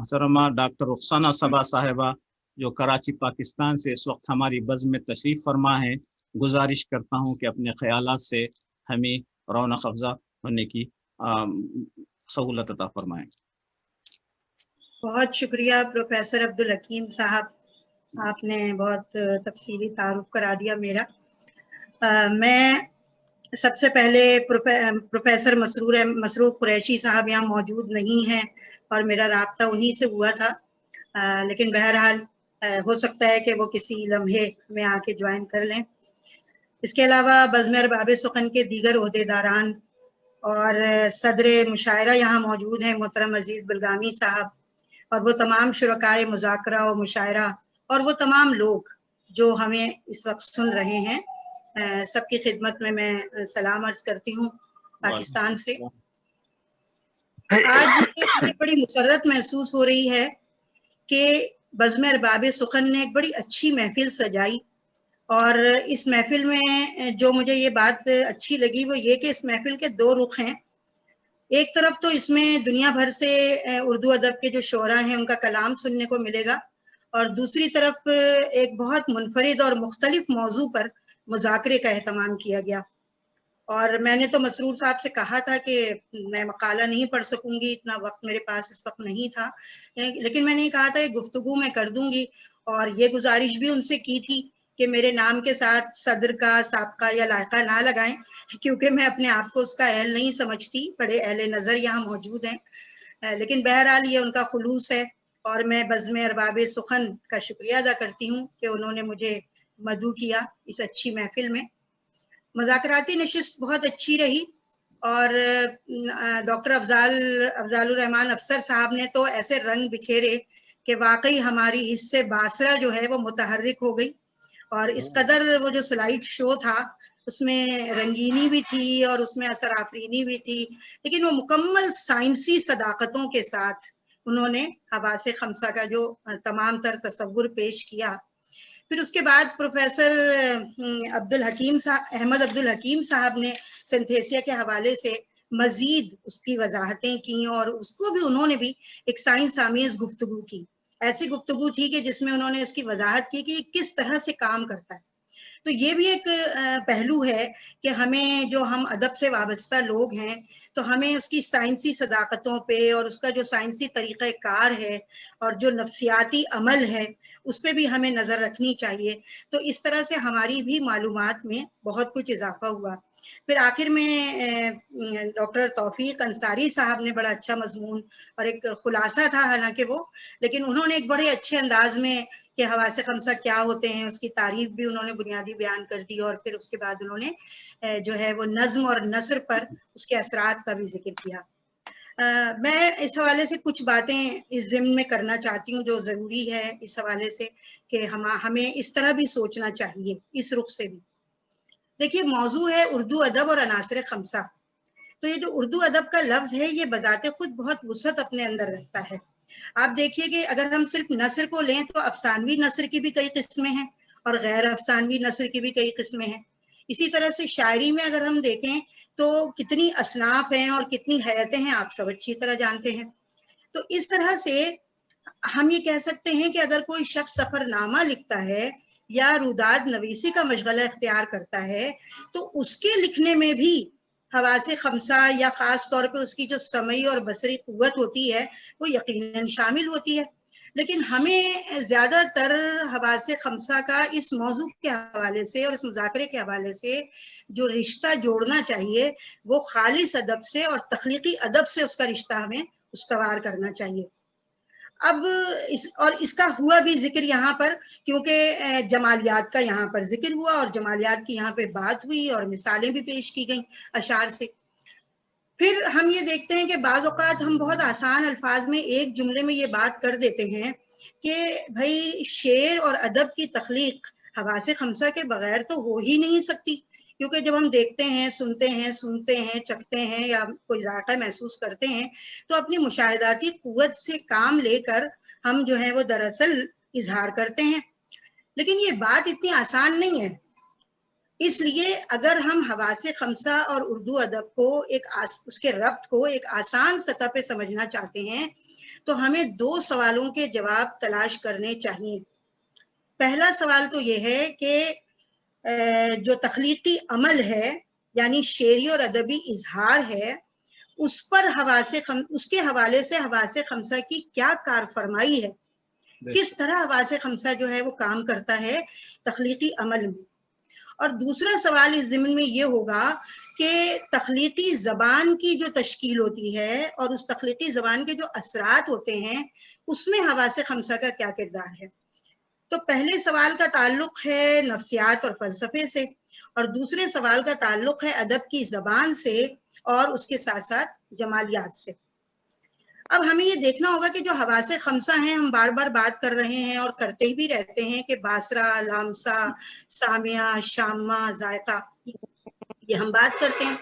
मोहतरमा डॉक्टर रुखसाना सबा साहिबा जो कराची पाकिस्तान से इस वक्त हमारी बज़्म में तशरीफ़ फरमा है, गुजारिश करता हूँ कि अपने ख्यालात से हमें रौनक अफ़ज़ा होने की सहूलत अता फरमाएँ। बहुत शुक्रिया प्रोफेसर अब्दुल हकीम साहब, आपने बहुत तफसीली तारुफ करा दिया मेरा। मैं सबसे पहले प्रोफेसर मसरूर कुरैशी साहब यहाँ मौजूद नहीं हैं और मेरा राब्ता उन्हीं से हुआ था, लेकिन बहरहाल हो सकता है कि वो किसी लम्हे में आके ज्वाइन कर लें। इसके अलावा बज़्म अरबाब सुखन के दीगर ओहदेदारान और सदर मुशायरा यहाँ मौजूद हैं मोहतरम अजीज़ बुलगामी साहब, और वो तमाम शुरकाए मुज़ाकरा और मुशायरा और वो तमाम लोग जो हमें इस वक्त सुन रहे हैं, सबकी खिदमत में मैं सलाम अर्ज करती हूँ पाकिस्तान से। आज मुझे बड़ी मुसर्रत महसूस हो रही है कि बज़्म अरबाब सुखन ने एक बड़ी अच्छी महफिल सजाई, और इस महफिल में जो मुझे ये बात अच्छी लगी वो ये कि इस महफिल के दो रुख हैं। एक तरफ तो इसमें दुनिया भर से उर्दू अदब के जो शोरा हैं उनका कलाम सुनने को मिलेगा, और दूसरी तरफ एक बहुत मुनफरिद और मुख्तलिफ मौजू पर मुज़ाकरे का एहतमाम किया गया। और मैंने तो मसरूर साहब से कहा था कि मैं मकाला नहीं पढ़ सकूंगी, इतना वक्त मेरे पास इस वक्त नहीं था, लेकिन मैंने कहा था कि गुफ्तगू मैं कर दूंगी, और ये गुजारिश भी उनसे की थी कि मेरे नाम के साथ सदर का, साबका या लायका ना लगाएं, क्योंकि मैं अपने आप को उसका अहल नहीं समझती। बड़े अहले नज़र यहाँ मौजूद हैं, लेकिन बहरहाल ये उनका खुलूस है, और मैं बज़्म अरबाब सुखन का शुक्रिया अदा करती हूँ कि उन्होंने मुझे मदऊ किया इस अच्छी महफिल में। मुज़ाकराती नशिस्त बहुत अच्छी रही, और डॉक्टर अफजालुर रहमान अफसर साहब ने तो ऐसे रंग बिखेरे कि वाकई हमारी हिस्से बासरा जो है वो मुतहर्रिक हो गई, और इस कदर वो जो स्लाइड शो था उसमें रंगीनी भी थी और उसमें असर आफरीनी भी थी, लेकिन वो मुकम्मल साइंसी सदाकतों के साथ उन्होंने हवासे खमसा का जो तमाम तर तसव्वुर पेश किया। फिर उसके बाद प्रोफेसर अहमद अब्दुल हकीम साहब ने सिंथेसिया के हवाले से मजीद उसकी वजाहतें की, और उसको भी उन्होंने भी एक साइंस आमेज गुफ्तगू की। ऐसी गुफ्तगू थी कि जिसमें उन्होंने इसकी वजाहत की कि किस तरह से काम करता है। तो ये भी एक पहलू है कि हमें, जो हम अदब से वाबस्ता लोग हैं, तो हमें उसकी साइंसी सदाकतों पे और उसका जो साइंसी तरीक़ाकार है और जो नफ्सियाती अमल है उस पर भी हमें नज़र रखनी चाहिए। तो इस तरह से हमारी भी मालूमात में बहुत कुछ इजाफा हुआ। फिर आखिर में डॉक्टर तौफीक अंसारी साहब ने बड़ा अच्छा मजमून और एक खुलासा था हालांकि वो, लेकिन उन्होंने एक बड़े अच्छे अंदाज में कि हवासे खमसा क्या होते हैं उसकी तारीफ भी उन्होंने बुनियादी बयान कर दी, और फिर उसके बाद उन्होंने जो है वो नज्म और नसर पर उसके असरात का भी जिक्र किया। मैं इस हवाले से कुछ बातें इस ज़िम्न में करना चाहती हूँ जो ज़रूरी है इस हवाले से कि हमें इस तरह भी सोचना चाहिए, इस रुख से भी। देखिए, मौजू है उर्दू अदब और अनासर खमसा। तो ये जो उर्दू अदब का लफ्ज़ है ये बजाते खुद बहुत वुसअत अपने अंदर रखता है। आप देखिए कि अगर हम सिर्फ नसर को लें तो अफसानवी नसर की भी कई किस्में हैं और गैर अफसानवी नसर की भी कई किस्में हैं। इसी तरह से शायरी में अगर हम देखें तो कितनी असनाफ हैं और कितनी हैतें हैं, आप सब अच्छी तरह जानते हैं। तो इस तरह से हम ये कह सकते हैं कि अगर कोई शख्स सफरनामा लिखता है या रुदाद नवीसी का मशगला इख्तियार करता है तो उसके लिखने में भी हवासे खमसा या ख़ास तौर पे उसकी जो समई और बसरी क़ुव्वत होती है वो यकीनन शामिल होती है। लेकिन हमें ज़्यादातर हवासे खमसा का इस मौजू के हवाले से और इस मुज़ाकरे के हवाले से जो रिश्ता जोड़ना चाहिए वो खालिस अदब से और तख्लीकी अदब से उसका रिश्ता हमें उसवार करना चाहिए। अब इसका हुआ भी जिक्र यहाँ पर, क्योंकि जमालियात का यहाँ पर जिक्र हुआ और जमालियात की यहाँ पे बात हुई और मिसालें भी पेश की गई अशार से। फिर हम ये देखते हैं कि बाज़ औक़ात हम बहुत आसान अल्फाज में एक जुमले में ये बात कर देते हैं कि भाई शेर और अदब की तख्लीक हवासे खमसा के बगैर तो हो ही नहीं सकती, क्योंकि जब हम देखते हैं, सुनते हैं, चखते हैं या कोई जायका महसूस करते हैं तो अपनी मुशाहिदाती क़ुव्वत से काम लेकर हम जो है वो दरअसल इजहार करते हैं। लेकिन ये बात इतनी आसान नहीं है। इसलिए अगर हम हवासे खमसा और उर्दू अदब को उसके रब्त को एक आसान सतह पे समझना चाहते हैं تو ہمیں 2 سوالوں کے جواب تلاش کرنے چاہیے۔ پہلا سوال تو یہ ہے کہ جو تخلیقی عمل ہے یعنی شعری اور ادبی اظہار ہے، اس پر اس کے حوالے سے حواس خمسہ کی کیا کارفرمائی ہے، کس طرح حواس خمسہ جو ہے وہ کام کرتا ہے تخلیقی عمل میں۔ اور دوسرا سوال اس ضمن میں یہ ہوگا کہ تخلیقی زبان کی جو تشکیل ہوتی ہے اور اس تخلیقی زبان کے جو اثرات ہوتے ہیں اس میں حواس خمسہ کا کیا کردار ہے۔ تو پہلے سوال کا تعلق ہے نفسیات اور فلسفے سے، اور دوسرے سوال کا تعلق ہے ادب کی زبان سے اور اس کے ساتھ ساتھ جمالیات سے۔ اب ہمیں یہ دیکھنا ہوگا کہ جو حواس خمسہ ہیں، ہم بار بار بات کر رہے ہیں اور کرتے بھی رہتے ہیں کہ باصرہ، لامسہ، سامعہ، شامہ، ذائقہ، یہ ہم بات کرتے ہیں،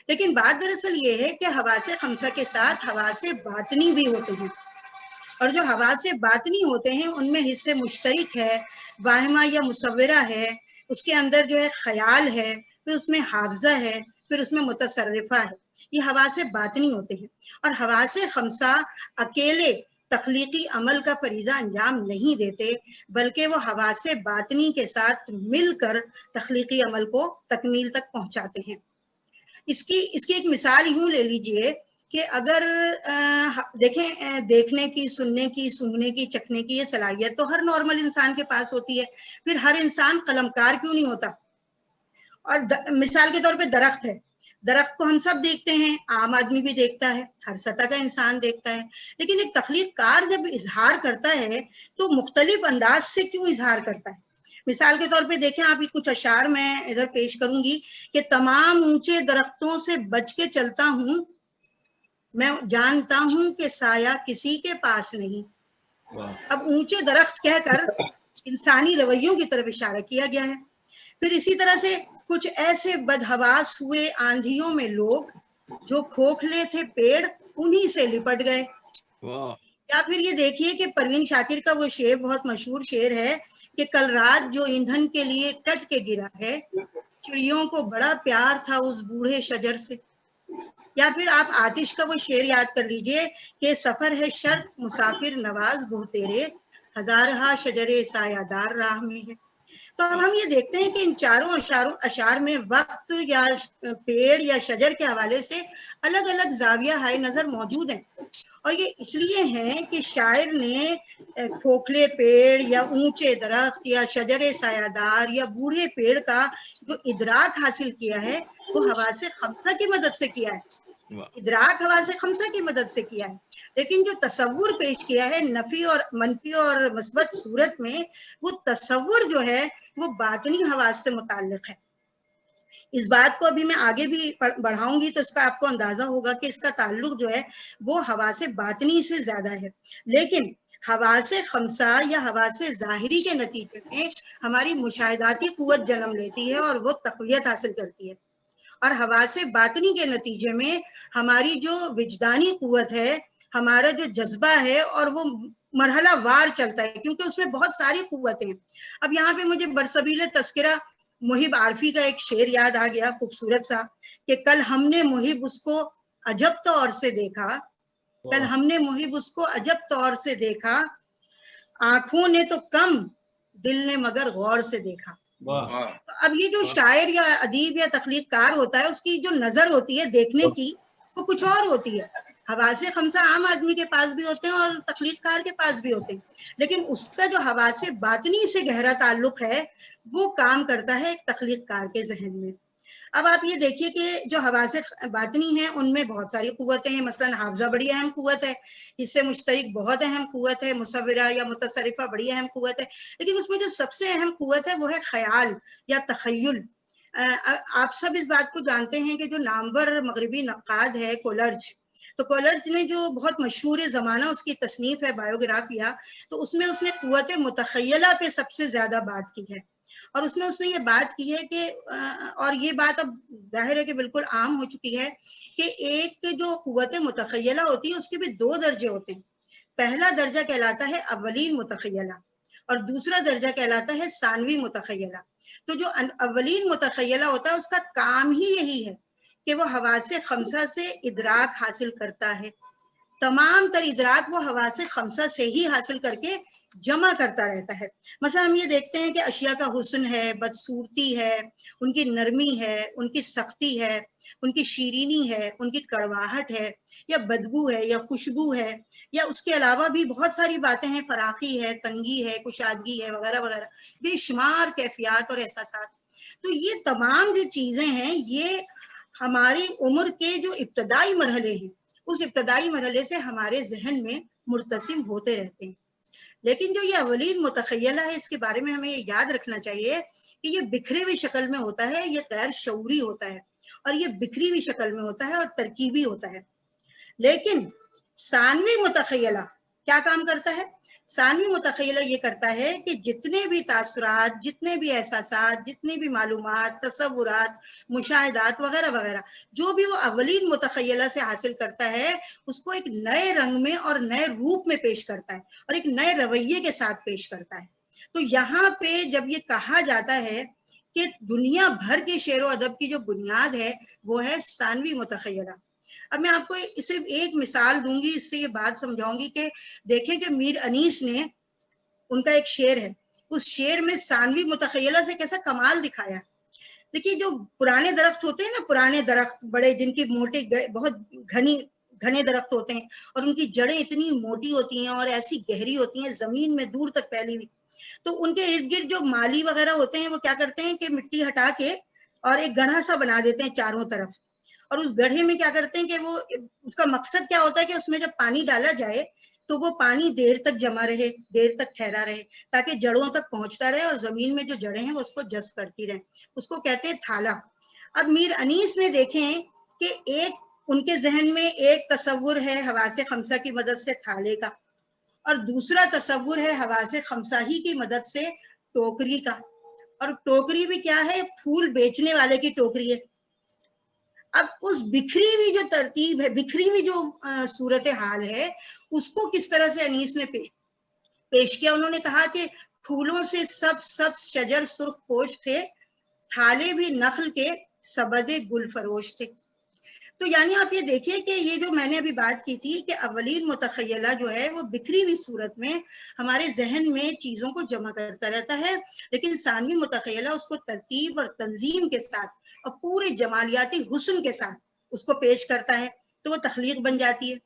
لیکن بات دراصل یہ ہے کہ حواس خمسہ کے ساتھ حواس باطنی بھی ہوتے ہیں، اور جو حواس باطنی ہوتے ہیں ان میں حصے مشترک ہے، واہمہ یا مصورہ ہے، اس کے اندر جو ہے خیال ہے، پھر اس میں حافظہ ہے، پھر اس میں متصرفہ ہے، یہ حواس باطنی ہوتے ہیں۔ اور حواس خمسہ اکیلے تخلیقی عمل کا فریضہ انجام نہیں دیتے، بلکہ وہ حواس باطنی کے ساتھ مل کر تخلیقی عمل کو تکمیل تک پہنچاتے ہیں۔ اس کی ایک مثال یوں لے لیجئے کہ اگر دیکھیں، دیکھنے کی، سننے کی، سونگھنے کی، چکھنے کی یہ صلاحیت تو ہر نارمل انسان کے پاس ہوتی ہے، پھر ہر انسان قلمکار کیوں نہیں ہوتا؟ اور مثال کے طور پہ درخت ہے، درخت کو ہم سب دیکھتے ہیں، عام آدمی بھی دیکھتا ہے، ہر سطح کا انسان دیکھتا ہے، لیکن ایک تخلیق کار جب اظہار کرتا ہے تو مختلف انداز سے کیوں اظہار کرتا ہے؟ مثال کے طور پہ دیکھیں، آپ کچھ اشعار میں ادھر پیش کروں گی کہ تمام اونچے درختوں سے بچ کے چلتا ہوں، میں جانتا ہوں کہ سایہ کسی کے پاس نہیں۔ اب اونچے درخت کہہ کر انسانی رویوں کی طرف اشارہ کیا گیا ہے۔ پھر اسی طرح سے کچھ ایسے بدحواس ہوئے آندھیوں میں لوگ جو کھوکھلے تھے پیڑ انہی سے لپٹ گئے۔ یا پھر یہ دیکھیے کہ پروین شاکر کا وہ شعر بہت مشہور شعر ہے کہ کل رات جو ایندھن کے لیے کٹ کے گرا ہے، چڑیوں کو بڑا پیار تھا اس بوڑھے شجر سے۔ یا پھر آپ آتش کا وہ شعر یاد کر لیجئے کہ سفر ہے شرط مسافر نواز بہ تیرے، ہزارہا شجرے سایہ دار راہ میں ہے۔ تو اب ہم یہ دیکھتے ہیں کہ ان چاروں اشعار میں وقت یا پیڑ یا شجر کے حوالے سے الگ الگ زاویہ ہائے نظر موجود ہیں، اور یہ اس لیے ہیں کہ شاعر نے کھوکھلے پیڑ یا اونچے درخت یا شجر سایہ دار یا بوڑھے پیڑ کا جو ادراک حاصل کیا ہے وہ حواس خمسہ کی مدد سے کیا ہے، ادراک حواس خمسہ کی مدد سے کیا ہے، لیکن جو تصور پیش کیا ہے نفی اور منفی اور مثبت صورت میں، وہ تصور جو ہے وہ باطنی حواس سے متعلق ہے۔ اس بات کو ابھی میں آگے بھی بڑھاؤں گی تو اس کا آپ کو اندازہ ہوگا کہ اس کا تعلق جو ہے وہ حواس باطنی سے زیادہ ہے، لیکن حواس خمسہ یا حواس ظاہری کے نتیجے میں ہماری مشاہداتی قوت جنم لیتی ہے اور وہ تقویت حاصل کرتی ہے، اور حواس باطنی کے نتیجے میں ہماری جو وجدانی قوت ہے، ہمارا جو جذبہ ہے، اور وہ مرحلہ وار چلتا ہے کیونکہ اس میں بہت ساری قوتیں ہیں۔ اب یہاں پہ مجھے برسبیل تذکرہ محب عارفی کا ایک شعر یاد آ گیا خوبصورت سا کہ کل ہم نے محب اس کو عجب طور سے دیکھا، کل ہم نے محب اس کو عجب طور سے دیکھا، آنکھوں نے تو کم دل نے مگر غور سے دیکھا۔ اب یہ جو شاعر یا ادیب یا تخلیق کار ہوتا ہے اس کی جو نظر ہوتی ہے دیکھنے کی وہ کچھ اور ہوتی ہے۔ حواس خمسہ عام آدمی کے پاس بھی ہوتے ہیں اور تخلیق کار کے پاس بھی ہوتے ہیں، لیکن اس کا جو حواس باطنی سے گہرا تعلق ہے وہ کام کرتا ہے ایک تخلیق کار کے ذہن میں۔ اب آپ یہ دیکھیے کہ جو حواس باطنی ہیں ان میں بہت ساری قوتیں ہیں، مثلا حافظہ بڑی اہم قوت ہے، حصے مشترک بہت اہم قوت ہے، مصورہ یا متصرفہ بڑی اہم قوت ہے، لیکن اس میں جو سب سے اہم قوت ہے وہ ہے خیال یا تخیل۔ آپ سب اس بات کو جانتے ہیں کہ جو نامور مغربی نقاد ہے کولرج، تو کولرج نے جو بہت مشہور زمانہ اس کی تصنیف ہے بایوگرافیا، تو اس میں اس نے قوت متخیلہ پہ سب سے زیادہ بات کی ہے، اور اس نے یہ بات کی ہے کہ اور یہ بات اب ظاہر ہے کہ بالکل عام ہو چکی ہے کہ ایک جو قوت متخیلہ ہوتی ہے اس کے بھی 2 درجے ہوتے ہیں۔ پہلا درجہ کہلاتا ہے اولین متخیلہ اور دوسرا درجہ کہلاتا ہے ثانوی متخیلہ۔ تو جو اولین متخیلہ ہوتا ہے اس کا کام ہی یہی ہے کہ وہ حواس خمسہ سے ادراک حاصل کرتا ہے، तमाम तर इदराक वो हवासे खमसा से ही हासिल करके जमा करता रहता है। मसलन हम ये देखते हैं कि अशिया का हुस्न है, बदसूरती है, उनकी नरमी है, उनकी सख्ती है, उनकी शीरीनी है, उनकी कड़वाहट है, या बदबू है, या खुशबू है, या उसके अलावा भी बहुत सारी बातें हैं, फराखी है, तंगी है, कुशादगी है, वगैरह वगैरह, बेशुमार कैफियत और एहसासात। तो ये तमाम जो चीजें हैं ये हमारी उम्र के जो इब्तदाई मरहले हैं, उस इब्तदाई मरहले से हमारे जहन में मुर्तसिम होते रहते हैं। लेकिन जो ये अवलीन मुतखय्यला है, इसके बारे में हमें ये याद रखना चाहिए कि ये बिखरे हुई शक्ल में होता है, ये गैर शऊरी होता है, और ये बिखरी हुई शक्ल में होता है और तरकीबी होता है। लेकिन सानवी मुतखय्यला क्या काम करता है? सानवी मुतखय्यला ये करता है कि जितने भी तासुरात, जितने भी एहसासात, जितने भी मालूमात, तसव्वुरात, मुशाहिदात वगैरह वगैरह, जो भी वो अवलीन मुतखय्यला से हासिल करता है, उसको एक नए रंग में और नए रूप में पेश करता है और एक नए रवैये के साथ पेश करता है। तो यहाँ पे जब ये कहा जाता है कि दुनिया भर के शेर व अदब की जो बुनियाद है वो है सानवी मुतखय्यला। अब मैं आपको सिर्फ एक मिसाल दूंगी, इससे ये बात समझाऊंगी कि देखें कि मीर अनीस ने, उनका एक शेर है, उस शेर में सानवी मुतखय्यला से कैसा कमाल दिखाया। देखिए जो पुराने दरख्त होते हैं ना, पुराने दरख्त बड़े, जिनकी मोटे बहुत घने दरख्त होते हैं और उनकी जड़ें इतनी मोटी होती हैं और ऐसी गहरी होती हैं, जमीन में दूर तक फैली हुई, तो उनके इर्द गिर्द जो माली वगैरह होते हैं वो क्या करते हैं कि मिट्टी हटा के और एक गढ़ा सा बना देते हैं चारों तरफ, और उस गड्ढे में क्या करते हैं कि वो, उसका मकसद क्या होता है कि उसमें जब पानी डाला जाए तो वो पानी देर तक जमा रहे, देर तक ठहरा रहे, ताकि जड़ों तक पहुंचता रहे और जमीन में जो जड़ें हैं वो उसको जज्ब करती रहें। उसको कहते हैं थाला। अब मीर अनीस ने देखें कि एक उनके जहन में एक तसव्वुर है हवासे खमसा की मदद से थाले का, और दूसरा तसव्वुर है हवासे खमसा ही की मदद से टोकरी का। और टोकरी भी क्या है? फूल बेचने वाले की टोकरी है। अब उस बिखरी हुई जो तरतीब है, बिखरी हुई जो सूरत हाल है, उसको किस तरह से अनीस ने पेश किया। उन्होंने कहा कि फूलों से सब सब शजर सुर्ख पोश थे, थाले भी नखल के सबदे गुल फरोश थे। तो यानी आप ये देखिए कि ये जो मैंने अभी बात की थी कि अवलीन मुतखय्यला जो है वो बिखरी हुई सूरत में हमारे जहन में चीजों को जमा करता रहता है, लेकिन सानवी मुतखय्यला उसको तरतीब और तंजीम के साथ और पूरे जमालियाती हुस्न के साथ उसको पेश करता है, तो वो तख्लीक बन जाती है।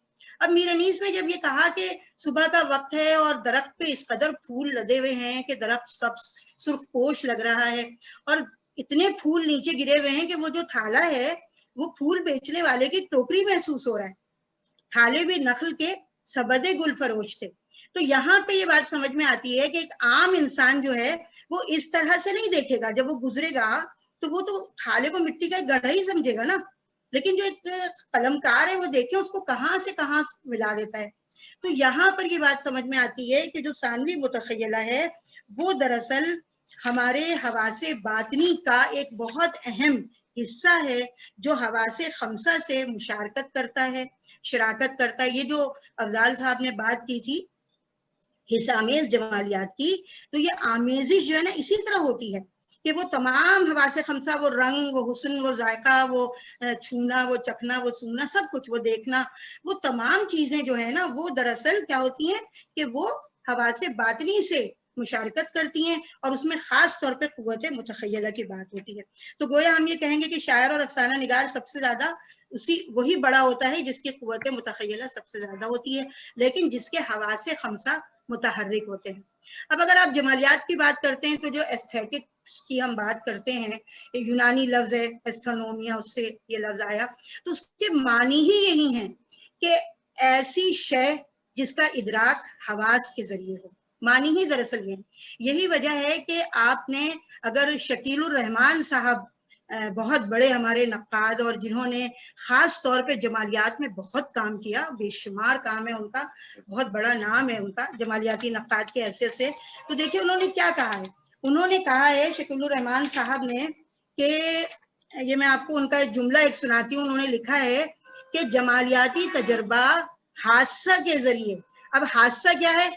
अब मीर अनीस ने जब ये कहा कि सुबह का वक्त है और दरख्त पे इस कदर फूल लदे हुए हैं कि दरख्त सब सुर्खपोश लग रहा है, और इतने फूल नीचे गिरे हुए हैं कि वो जो थाला है वो फूल बेचने वाले की टोकरी महसूस हो रहा है, थाले भी नखल के सबदे गुल फरोश थे। तो यहाँ पे ये बात समझ में आती है कि एक आम इंसान जो है वो इस तरह से नहीं देखेगा, जब वो गुजरेगा तो वो तो थाले को मिट्टी का गड्ढा ही समझेगा ना, लेकिन जो एक कलमकार है वो देखे उसको कहाँ से कहाँ मिला देता है। तो यहाँ पर ये बात समझ में आती है कि जो सानवी मुतखय्यला है वो दरअसल हमारे हवासे बातनी का एक बहुत अहम हिस्सा है, जो हवासे खमसा से मुशारकत करता है, शराकत करता है। ये जो अफजाल साहब ने बात की थी हिस्सामेज जमालियात की, तो ये आमेजिश जो है ना इसी तरह होती है कि वो तमाम हवासे खमसा, वो रंग, वो हुस्न, वो जायका, वो छूना, वो चखना, वो सूंघना, सब कुछ, वो देखना, वो तमाम चीजें जो है ना वो दरअसल क्या होती हैं कि वो हवासे बातनी से मुशारकत करती हैं, और उसमें खास तौर पे कुव्वत मुतखय्यला की बात होती है। तो गोया हम ये कहेंगे कि शायर और अफसाना निगार सबसे ज्यादा वही बड़ा होता है जिसकी कुव्वत मुतखय्यला सबसे ज्यादा होती है, लेकिन जिसके हवासे खमसा मुतहर्रिक होते हैं। अब अगर आप जमालियात की बात करते हैं तो जो एस्थेटिक्स की हम बात करते हैं, यूनानी लफ्ज है एस्थोनोमिया, उससे ये लफ्ज आया, तो उसके मानी ही यही हैं कि ऐसी शय जिसका इदराक हवास के जरिए हो, मानी ही दरअसल यही वजह है कि आपने अगर शकीलुर रहमान साहब, बहुत बड़े हमारे नक्काद और जिन्होंने खास तौर पे जमालियात में बहुत काम किया, बेशुमार काम है उनका, बहुत बड़ा नाम है उनका जमालियाती नक्काद के हैसियत से, तो देखिए उन्होंने क्या कहा है। उन्होंने कहा है शकीलुर रहमान साहब ने कि ये मैं आपको उनका एक जुमला एक सुनाती हूँ। उन्होंने लिखा है कि जमालियाती तजर्बा हादसा के जरिए, अब हादसा क्या है?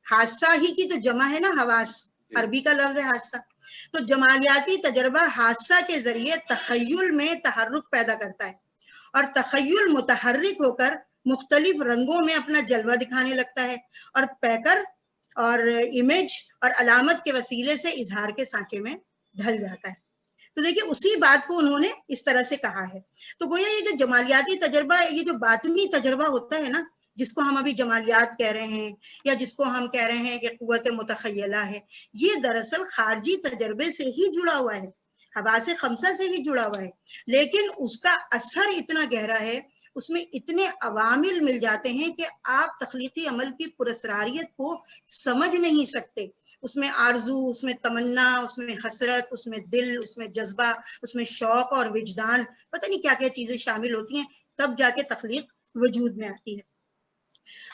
हादसा ही की तो जमा है ना हवास, अरबी का लफ्ज है हादसा। तो जमालियाती तजर्बा हादसा के जरिए तखय्युल में तहर्रुक पैदा करता है, और तखय्युल मुतहर्रिक होकर मुख्तलिफ रंगों में अपना जलवा दिखाने लगता है और पैकर और इमेज और अलामत के वसीले से इजहार के सांचे में ढल जाता है। तो देखिए उसी बात को उन्होंने इस तरह से कहा है। तो गोया ये जो जमालियाती तजर्बा, ये जो बातनी तजर्बा होता है ना, जिसको हम अभी जमालियात कह रहे हैं या जिसको हम कह रहे हैं कि कुव्वत मुतखय्यला है, ये दरअसल खारजी तजर्बे से ही जुड़ा हुआ है, हवासे खमसा से ही जुड़ा हुआ है, लेकिन उसका असर इतना गहरा है, उसमें इतने अवामिल मिल जाते हैं कि आप तख्लीकी अमल की पुरस्रारियत को समझ नहीं सकते। उसमें आरजू, उसमें तमन्ना, उसमें हसरत, उसमें दिल, उसमें जज्बा, उसमें शौक और विजदान, पता नहीं क्या क्या चीजें शामिल होती हैं, तब जाके तख्लीक वजूद में आती है।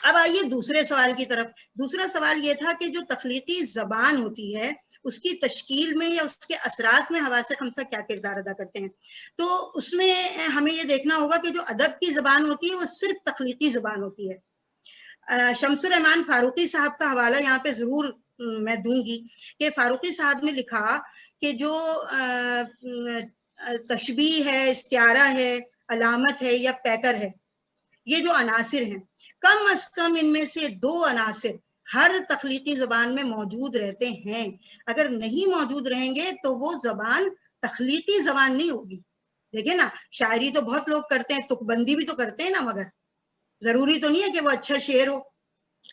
अब आइए दूसरे सवाल की तरफ। दूसरा सवाल ये था कि जो तख्लीकी जबान होती है उसकी तश्कील में या उसके असरात में हवासे खमसा क्या किरदार अदा करते हैं। तो उसमें हमें ये देखना होगा कि जो अदब की जबान होती है वो सिर्फ तख्लीकी जबान होती है। शम्सुर रहमान फारूकी साहब का हवाला यहाँ पे जरूर मैं दूंगी कि फारूकी साहब ने लिखा कि जो तशबीह है, इस्तियारा है, अलामत है या पैकर है, ये जो अनासिर हैं, कम अज कम इनमें से 2 अनासिर हर तख्लीकी जबान में मौजूद रहते हैं। अगर नहीं मौजूद रहेंगे तो वो जबान तख्लीकी जबान नहीं होगी। देखिए ना, शायरी तो बहुत लोग करते हैं, तुकबंदी भी तो करते हैं ना, मगर जरूरी तो नहीं है कि वो अच्छा शेर हो।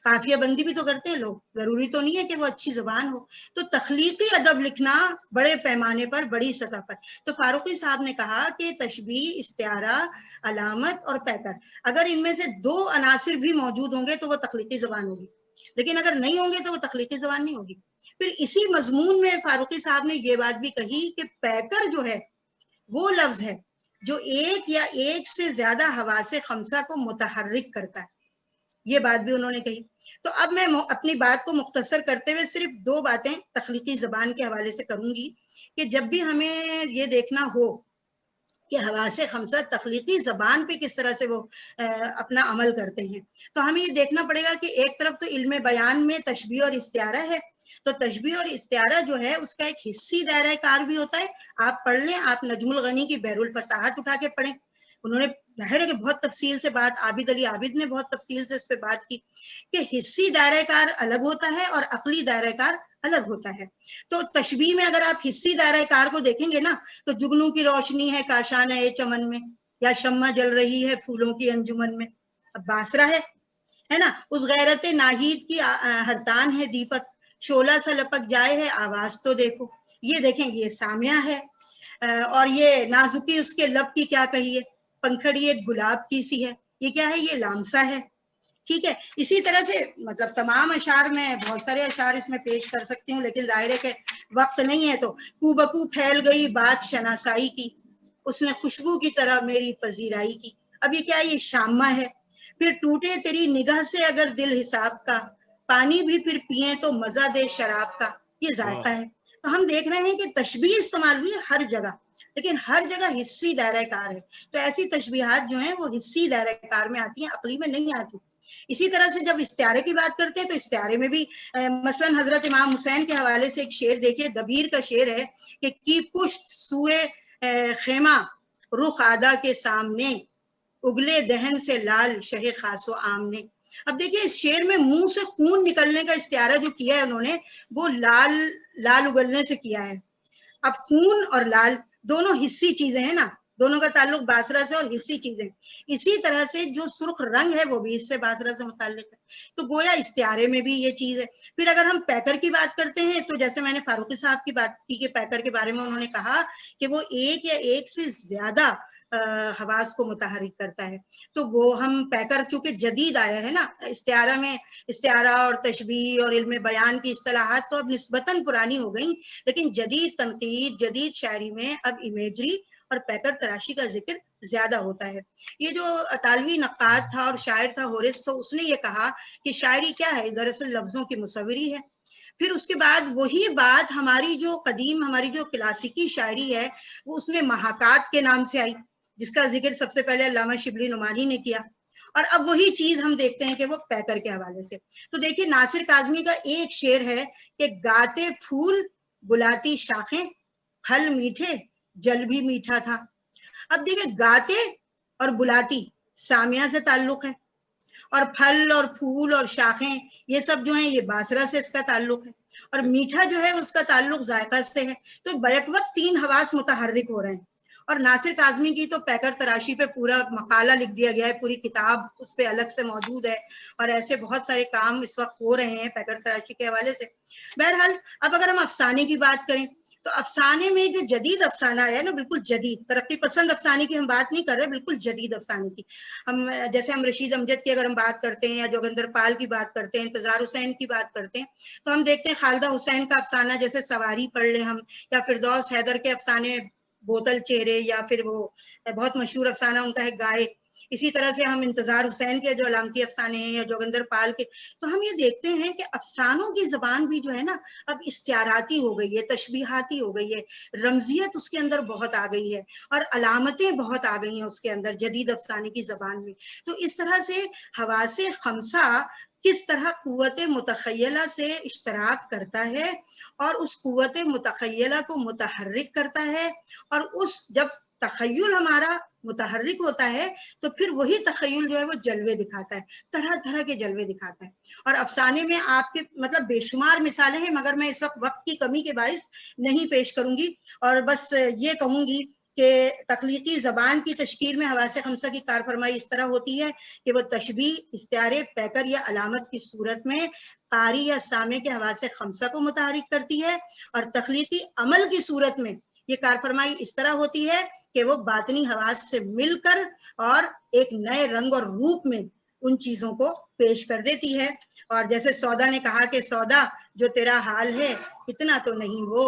काफिया बंदी भी तो करते हैं लोग, जरूरी तो नहीं है कि वो अच्छी जबान हो। तो तख्लीकी अदब लिखना बड़े पैमाने पर, बड़ी सतह पर। तो फारूकी साहब ने कहा कि तशबीह, इस्तियारा, अलामत और पैकर, अगर इनमें से 2 अनासिर भी मौजूद होंगे तो वो तख्लीकी जबान होगी, लेकिन अगर नहीं होंगे तो वो तख्लीकी जबान नहीं होगी। फिर इसी मजमून में फारूकी साहब ने ये बात भी कही कि पैकर जो है वो लफ्ज है जो एक या एक से ज्यादा हवासे खमसा को मुतहर्रिक करता है, ये बात भी उन्होंने कही। तो अब मैं अपनी बात को मुख्तसर करते हुए सिर्फ 2 बातें तख्लीकी जबान के हवाले से करूंगी कि जब भी हमें ये देखना हो कि हवासे खमसा तख्लीकी जबान पे किस तरह से वो अपना अमल करते हैं, तो हमें ये देखना पड़ेगा कि एक तरफ तो इल्म बयान में तशबीह और इस्तियारा है, तो तशबीह और इस्तियारा जो है उसका एक हिस्सी दायरा कार भी होता है। आप पढ़ लें, आप नजमुल गनी की बहरुल फसाहत उठा के पढ़ें, उन्होंने जाहिर है कि बहुत तफसील से बात, आबिद अली आबिद ने बहुत तफसील से इस पे बात की कि हिस्सी दायरा कार अलग होता है और अकली दायरा कार अलग होता है। तो तशबीह में अगर आप हिस्सी दायरा कार को देखेंगे ना, तो जुगनू की रोशनी है काशान है चमन में, या शम्मा जल रही है फूलों की अंजुमन में, अब बासरा है ना, उस गैरत नाहीद की हरतान है दीपक, शोला सा लपक जाए है आवाज तो देखो, ये देखें ये सामिया है। और ये नाजुकी उसके लब की क्या कही है, पंखड़ी एक गुलाब की सी है, ये क्या है, ये लामसा है। ठीक है, इसी तरह से मतलब तमाम अशार में, बहुत सारे अशार इसमें पेश कर सकती हूँ, लेकिन जाहिर है कि वक्त नहीं है। तो कूबकू फैल गई बात शनासाई की, उसने खुशबू की तरह मेरी पजीराई की, अब ये क्या है, ये शामा है। फिर टूटे तेरी निगाह से अगर दिल हिसाब का, पानी भी फिर पिए तो मजा दे शराब का, ये जायका है। तो हम देख रहे हैं कि तशबीह इस्तेमाल हुई हर जगह, लेकिन हर जगह हिस्सी दायरा कार है। तो ऐसी तशबीहात जो हैं वो हिस्सी दायरा कार में आती हैं, अकली में नहीं आती। इसी तरह से जब इस्तियारे की बात करते हैं तो इस्तियारे में भी मसलन हजरत इमाम हुसैन के हवाले से एक शेर देखिए, दबीर का शेर है कि की पुश्त सुए खेमा रुख आदा के सामने, उगले दहन से लाल शहे खासो आमने। अब देखिए इस शेर में मुंह से खून निकलने का इस्तियारा जो किया है उन्होंने, वो लाल लाल उगलने से किया है। अब खून और लाल दोनों हिस्सी चीजें हैं ना, दोनों का ताल्लुक बासरा से और हिस्सी चीजें। इसी तरह से जो सुर्ख रंग है वो भी इससे बासरा से मुताल्लिक है। तो गोया इस्तियारे में भी ये चीज है। फिर अगर हम पैकर की बात करते हैं तो जैसे मैंने फारूकी साहब की बात की कि पैकर के बारे में उन्होंने कहा कि वो एक या एक से ज्यादा हवास को मुतहरिक करता है। तो वो हम पैकर चूंकि जदीद आया है ना, इस्तियारा में इस्तियारा और तशबीह और इल्म बयान की इस्तिलाहात तो अब निस्बतन पुरानी हो गई, लेकिन जदीद तनकीद, जदीद शायरी में अब इमेजरी और पैकर तराशी का जिक्र ज्यादा होता है। ये जो अतालवी नक्काद था और शायर था होरेस, तो उसने ये कहा कि शायरी क्या है, दरअसल लफ्जों की मुसव्वरी है। फिर उसके बाद वही बात हमारी जो कदीम, हमारी जो क्लासिकी शायरी है वो उसमें महाकात के नाम से आई, जिसका जिक्र सबसे पहले अल्लामा शिबली नुमानी ने किया। और अब वही चीज हम देखते हैं कि वो पैकर के हवाले से। तो देखिए नासिर काज़मी का एक शेर है कि गाते फूल बुलाती शाखें, फल मीठे जल भी मीठा था। अब देखिए गाते और बुलाती सामिया से ताल्लुक है, اور پھل اور پھول اور شاخیں یہ سب جو ہیں یہ باسرہ سے اس کا تعلق ہے، اور میٹھا جو ہے اس کا تعلق ذائقہ سے ہے۔ تو بیک وقت 3 حواس متحرک ہو رہے ہیں۔ اور ناصر کاظمی کی تو پیکر تراشی پہ پورا مقالہ لکھ دیا گیا ہے، پوری کتاب اس پہ الگ سے موجود ہے، اور ایسے بہت سارے کام اس وقت ہو رہے ہیں پیکر تراشی کے حوالے سے۔ بہرحال اب اگر ہم افسانے کی بات کریں تو افسانے میں جو جدید افسانہ ہے نا، بالکل جدید، ترقی پسند افسانے کی ہم بات نہیں کر رہے، بالکل جدید افسانے کی۔ جیسے ہم رشید امجد کی اگر ہم بات کرتے ہیں، یا جوگندر پال کی بات کرتے ہیں، انتظار حسین کی بات کرتے ہیں، تو ہم دیکھتے ہیں خالدہ حسین کا افسانہ جیسے سواری پڑھ لیں ہم، یا فردوس حیدر کے افسانے بوتل چہرے، یا پھر وہ بہت مشہور افسانہ ان کا ہے گائے۔ اسی طرح سے ہم انتظار حسین کے جو علامتی افسانے ہیں، یا جوگندر پال کے، تو ہم یہ دیکھتے ہیں کہ افسانوں کی زبان بھی جو ہے نا اب استعاراتی ہو گئی ہے، تشبیہاتی ہو گئی ہے، رمزیت اس کے اندر بہت آ گئی ہے، اور علامتیں بہت آ گئی ہیں اس کے اندر جدید افسانے کی زبان میں۔ تو اس طرح سے حواس خمسہ کس طرح قوت متخیلہ سے اشتراک کرتا ہے، اور اس قوت متخیلہ کو متحرک کرتا ہے، اور اس جب تخیل ہمارا متحرک ہوتا ہے تو پھر وہی تخیل جو ہے وہ جلوے دکھاتا ہے، طرح طرح کے جلوے دکھاتا ہے۔ اور افسانے میں آپ کے مطلب بے شمار مثالیں ہیں، مگر میں اس وقت کی کمی کے باعث نہیں پیش کروں گی، اور بس یہ کہوں گی کہ تخلیقی زبان کی تشکیل میں حواس خمسہ کی کارفرمائی اس طرح ہوتی ہے کہ وہ تشبیہ، استعارے، پیکر یا علامت کی صورت میں قاری یا سامع کے حواس خمسہ کو متحرک کرتی ہے، اور تخلیقی عمل کی صورت میں یہ کارفرمائی اس طرح ہوتی ہے کہ وہ باطنی حواس سے مل کر اور ایک نئے رنگ اور روپ میں ان چیزوں کو پیش کر دیتی ہے۔ اور جیسے سودا نے کہا کہ سودا جو تیرا حال ہے اتنا تو نہیں وہ،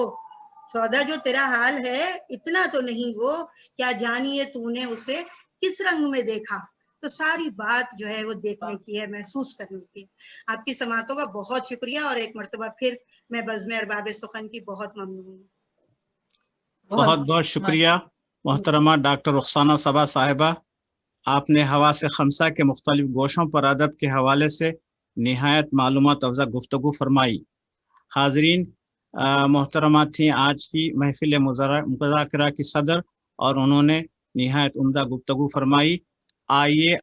سودا جو تیرا حال ہے اتنا تو نہیں وہ، کیا جانیے تو نے اسے کس رنگ میں دیکھا۔ تو ساری بات جو ہے وہ دیکھنے کی ہے، محسوس کرنے کی ہے۔ آپ کی سماعتوں کا بہت شکریہ، اور ایک مرتبہ پھر میں بزم ارباب سخن کی بہت ممنون ہوں۔ بہت بہت شکریہ محترمہ ڈاکٹر رخسانہ صبا صاحبہ، آپ نے حواس خمسہ کے مختلف گوشوں پر ادب کے حوالے سے نہایت معلومات افزا گفتگو فرمائی۔ حاضرین، محترمہ تھیں آج کی محفل مذاکرہ کی صدر، اور انہوں نے نہایت عمدہ گفتگو فرمائی۔ آئیے